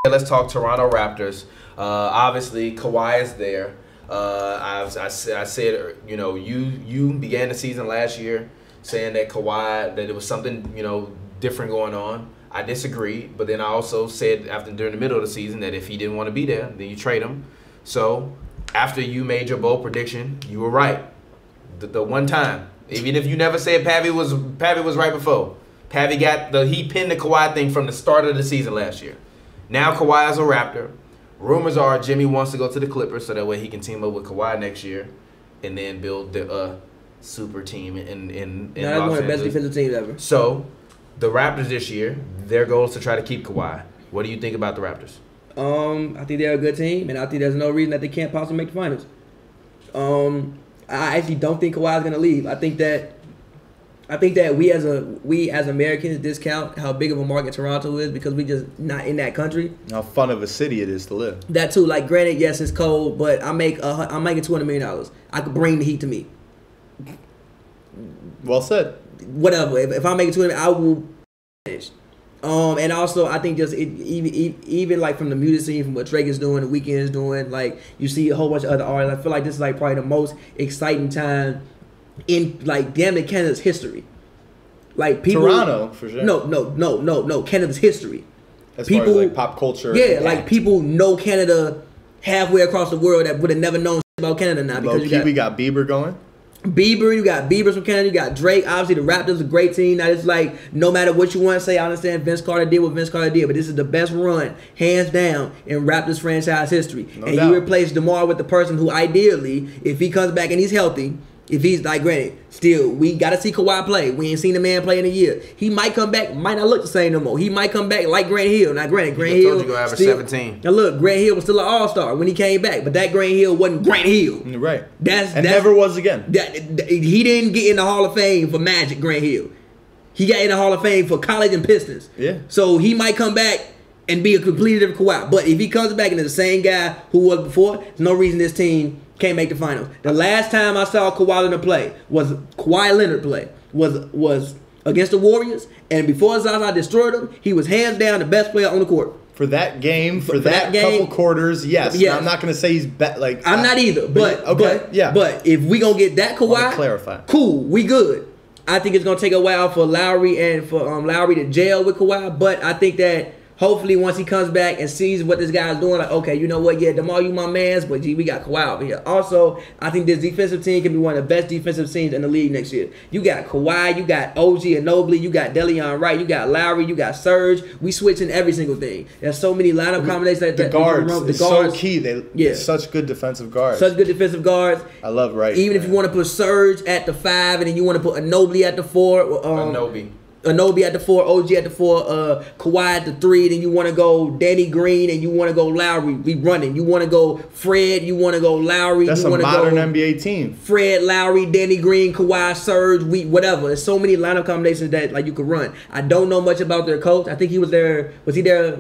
Let's talk Toronto Raptors. Obviously, Kawhi is there. I said, you began the season last year saying that Kawhi, that there was something, different going on. I disagreed, but then I also said during the middle of the season that if he didn't want to be there, then you trade him. So after you made your bold prediction, you were right. The one time, even if you never said Pavy was right before, he pinned the Kawhi thing from the start of the season last year. Now Kawhi is a Raptor. Rumors are Jimmy wants to go to the Clippers so that way he can team up with Kawhi next year and then build the super team in Los Angeles. That's one of the best defensive teams ever. So the Raptors this year, their goal is to try to keep Kawhi. What do you think about the Raptors? I think they're a good team, and I think there's no reason that they can't possibly make the finals. I actually don't think Kawhi is going to leave. I think that we as Americans discount how big of a market Toronto is because we just not in that country. How fun of a city it is to live. That too. Like, granted, yes, it's cold, but I'm making $200 million. I could bring the heat to me. Well said. Whatever. If I make it $200 million, I will finish. And also, I think just even like from the music scene, from what Drake is doing, The Weeknd is doing, like you see a whole bunch of other artists. I feel like this is like probably the most exciting time in like damn near Canada's history. Like people, Toronto for sure. No, Canada's history. As far as like pop culture. Yeah, like people know Canada halfway across the world that would have never known about Canada now because we got Bieber going. You got Bieber from Canada, you got Drake. Obviously, the Raptors are a great team. Now, it's like, no matter what you want to say, I understand Vince Carter did what Vince Carter did, but this is the best run, hands down, in Raptors franchise history. No doubt. You replace DeMar with the person who, ideally, if he comes back and he's healthy, if he's, like, granted, still, we got to see Kawhi play. We ain't seen the man play in a year. He might come back, might not look the same no more. He might come back like Grant Hill. Now, granted, Grant Hill told you average 17. Now, look, Grant Hill was still an all-star when he came back, but that Grant Hill wasn't Grant Hill. Right. That's never was again. He didn't get in the Hall of Fame for Magic, Grant Hill. He got in the Hall of Fame for College and Pistons. Yeah. So he might come back and be a completely different Kawhi. But if he comes back and is the same guy who was before, there's no reason this team can't make the finals. The last time I saw Kawhi Leonard play was against the Warriors, and before Zaza destroyed him, he was hands down the best player on the court. For that game, for that couple quarters, yes. Now, I'm not going to say he's I'm not either, but if we going to get that Kawhi, clarify. Cool, we good. I think it's going to take a while for Lowry and for Lowry to gel with Kawhi, but I think that hopefully once he comes back and sees what this guy's doing, like, okay, you know what, yeah, DeMar, you my mans, but gee, we got Kawhi over here. Also, I think this defensive team can be one of the best defensive teams in the league next year. You got Kawhi, you got OG Anunoby, you got Deleon Wright, you got Lowry, you got Serge. We switching every single thing. There's so many lineup combinations that the guards is so key. They're such good defensive guards. Such good defensive guards. I love Wright. Even if you want to put Serge at the 5 and then you want to put Anunoby at the 4. Anunoby at the 4, OG at the 4, Kawhi at the 3, then you want to go Danny Green and you want to go Lowry. We running. You want to go Fred, you want to go Lowry. That's you a modern NBA team. Fred, Lowry, Danny Green, Kawhi, Serge, whatever. There's so many lineup combinations that like you could run. I don't know much about their coach. I think he was there. Was he there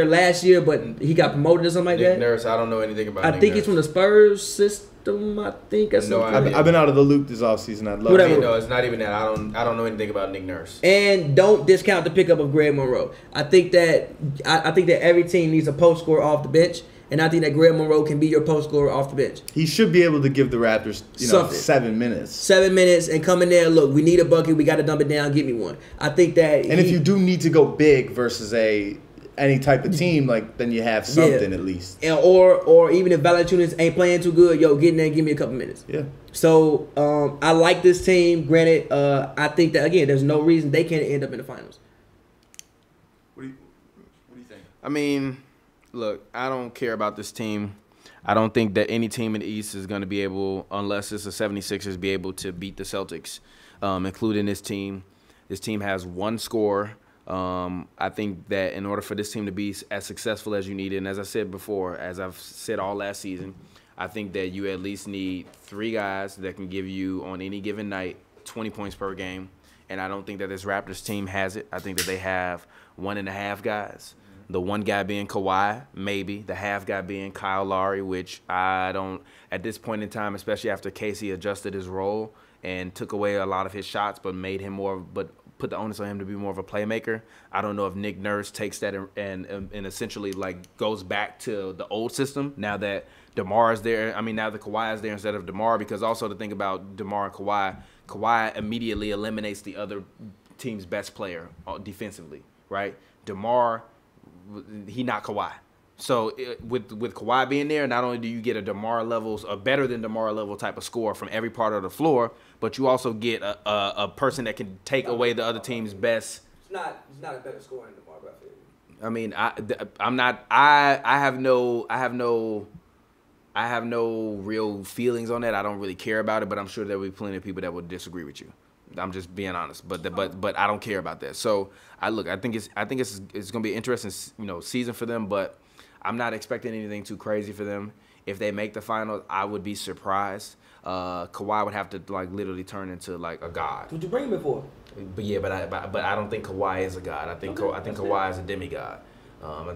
last year? But he got promoted or something like that. Nick Nurse. I don't know anything about. I think he's from the Spurs system. I think. I've been out of the loop this offseason. I'd love to. No, it's not even that. I don't know anything about Nick Nurse. And don't discount the pickup of Greg Monroe. I think that every team needs a post scorer off the bench, and I think that Greg Monroe can be your post scorer off the bench. He should be able to give the Raptors, 7 minutes. 7 minutes and come in there. Look, we need a bucket. We got to dump it down. Give me one. I think that. And if you do need to go big versus any type of team, like, then you have something at least. And, or even if Valanciunas ain't playing too good, get in there and give me a couple minutes. Yeah. So I like this team. Granted, I think that again, there's no reason they can't end up in the finals. What do you think? I mean, look, I don't care about this team. I don't think that any team in the East is going to be able, unless it's the 76ers, be able to beat the Celtics, including this team. This team has one scorer. I think that in order for this team to be as successful as you need, and as I said before, as I've said all last season, I think that you at least need 3 guys that can give you on any given night 20 points per game. And I don't think that this Raptors team has it. I think that they have 1.5 guys. The one guy being Kawhi, maybe. The half guy being Kyle Lowry, which I don't, at this point in time, especially after Casey adjusted his role and took away a lot of his shots, but made him more, but put the onus on him to be more of a playmaker. I don't know if Nick Nurse takes that and essentially like goes back to the old system now that DeMar is there. I mean, now that Kawhi is there instead of DeMar, because also to think about DeMar and Kawhi immediately eliminates the other team's best player defensively, right? DeMar, he not Kawhi. So with Kawhi being there, not only do you get a better than DeMar level type of score from every part of the floor, but you also get a person that can take away the other team's best. It's not a better score than DeMar, but I feel you. I mean, I'm not. I have no real feelings on that. I don't really care about it, but I'm sure there will be plenty of people that would disagree with you. I'm just being honest, but I don't care about that. So I think it's going to be an interesting season for them, but I'm not expecting anything too crazy for them. If they make the finals, I would be surprised. Kawhi would have to like literally turn into like a god. Would you bring him for? But yeah, but I don't think Kawhi is a god. I think Kawhi is a demigod. I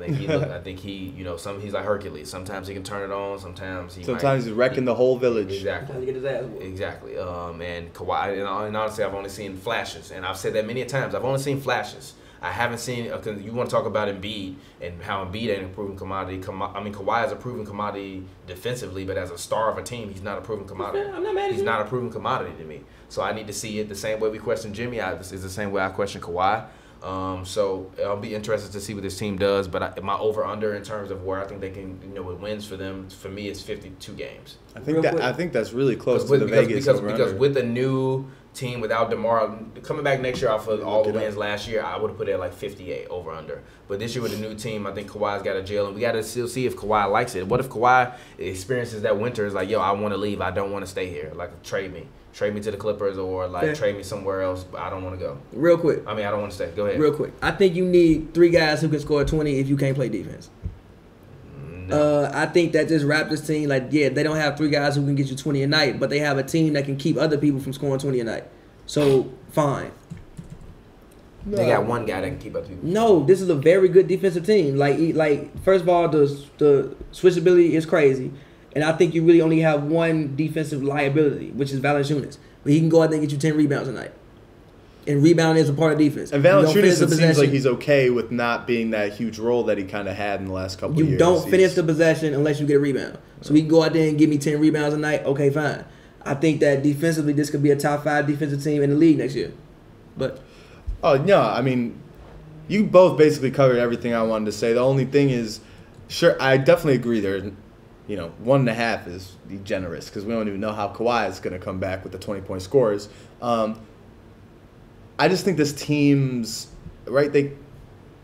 think he he's like Hercules. Sometimes he can turn it on. Sometimes he's wrecking the whole village. Exactly. Trying to get his ass whooped. Exactly. And Kawhi, and honestly, I've only seen flashes, and I've said that many times. I've only seen flashes. I haven't seen. Cause you want to talk about Embiid and how Embiid ain't a proven commodity. Kawhi is a proven commodity defensively, but as a star of a team, he's not a proven commodity. I'm not mad at He's you. not a proven commodity to me. So I need to see it the same way we question Jimmy. Is the same way I question Kawhi. So I'll be interested to see what this team does. But my over/under in terms of where I think they can, with wins for them, for me, is 52 games. I think that's really close to the Vegas because with the new team without DeMar coming back next year off of all the wins last year, I would have put it at like 58 over/under. But this year with the new team, I think Kawhi's got a jail, and we got to still see if Kawhi likes it. What if Kawhi experiences that winter is like, yo, I want to leave, I don't want to stay here, like trade me to the Clippers or like trade me somewhere else, but I don't want to go. Real quick. I don't want to stay. Go ahead. Real quick. I think you need 3 guys who can score 20 if you can't play defense. No. I think that this Raptors team, they don't have 3 guys who can get you 20 a night, but they have a team that can keep other people from scoring 20 a night. So, fine. They got one guy that can keep other people. No, this is a very good defensive team. First of all, the switchability is crazy. And I think you really only have one defensive liability, which is Valanciunas. But he can go out there and get you 10 rebounds a night. And rebounding is a part of defense. And Valanciunas, it seems like he's okay with not being that huge role that he kind of had in the last couple of years. You don't finish the possession unless you get a rebound. So he can go out there and give me 10 rebounds a night. Okay, fine. I think that defensively, this could be a top 5 defensive team in the league next year. But you both basically covered everything I wanted to say. The only thing is, sure, I definitely agree there's 1.5 is generous because we don't even know how Kawhi is going to come back with the 20-point scores. I just think this team's, right, they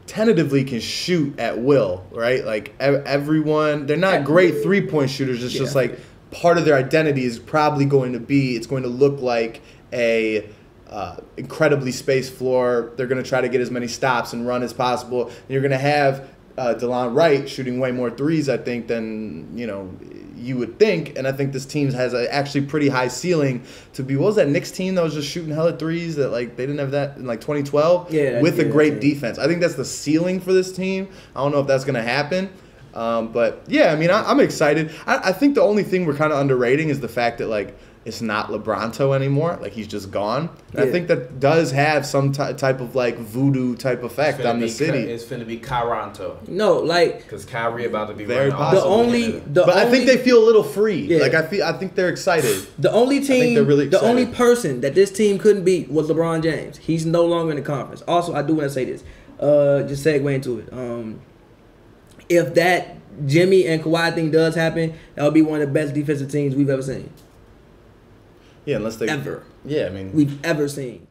tentatively can shoot at will, right? Like everyone, they're not great 3-point shooters. It's just like part of their identity is probably going to be, it's going to look like a incredibly spaced floor. They're going to try to get as many stops and run as possible. And you're going to have DeLon Wright shooting way more threes, I think, than you would think. And I think this team has a actually pretty high ceiling to be. What was that Knicks team that was just shooting hella threes that they didn't have that in 2012? With a great defense. I think that's the ceiling for this team. I don't know if that's going to happen. But yeah, I'm excited. I think the only thing we're kind of underrating is the fact that it's not LeBronto anymore. He's just gone. And I think that does have some type of voodoo type effect on the city. It's finna be Kyronto. No, because Kyrie about to be very possible. I think they feel a little free. Yeah. I think they're excited. The only team, they're really excited. The only person that this team couldn't beat was LeBron James. He's no longer in the conference. Also, I do want to say this. Just segue into it. If that Jimmy and Kawhi thing does happen, that would be one of the best defensive teams we've ever seen. Yeah, unless they ever. Yeah, we've ever seen.